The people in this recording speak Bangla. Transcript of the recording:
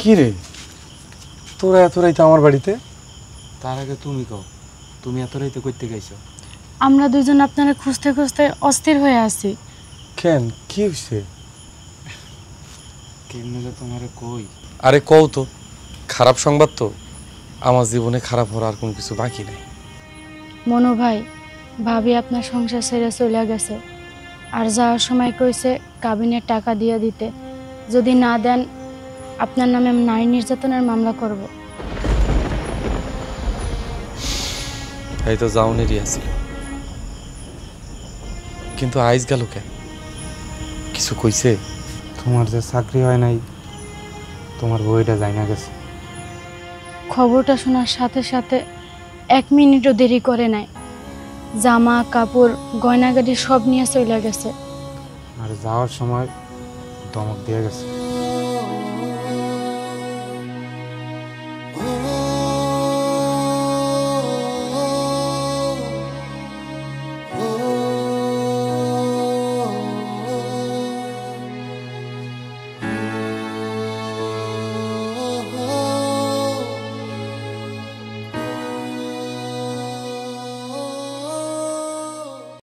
কি রে, তোরা এত রাইতে আমার বাড়িতে? তার আগে তুমি কও, তুমি এত রাইতে কইতে গাইছো? আমরা দুজন আপনারা খুঁজতে খুঁজতে অস্থির হয়ে আছি। কেন, কি হয়েছে? কেমনে যে তোমারে কই। আরে কও তো, খারাপ সংবাদ তো। আমার জীবনে খারাপ হওয়ার আর কোনো কিছু বাকি নেই। মনু ভাই, ভাবি আপনার সংসার ছেড়ে চলে গেছে, আর যাওয়ার সময় কইছে কাবিনের টাকা দিয়ে দিতে। যদি না দেন আপনার নামে নারী নির্যাতনের মামলা করব। এই তো যাওনেরই আছিল, কিন্তু আইজ গেল কেন? কিছু কইছে? তোমার যে চাকরি হয় নাই, তোমার বইটা যায় না গেছে। খবরটা শোনার সাথে সাথে 1 মিনিটও দেরি করে নাই। জামা কাপড় গয়নাগাড়ি সব নিয়ে চলে গেছে। আর যাওয়ার সময় ধমক দিয়ে গেছে।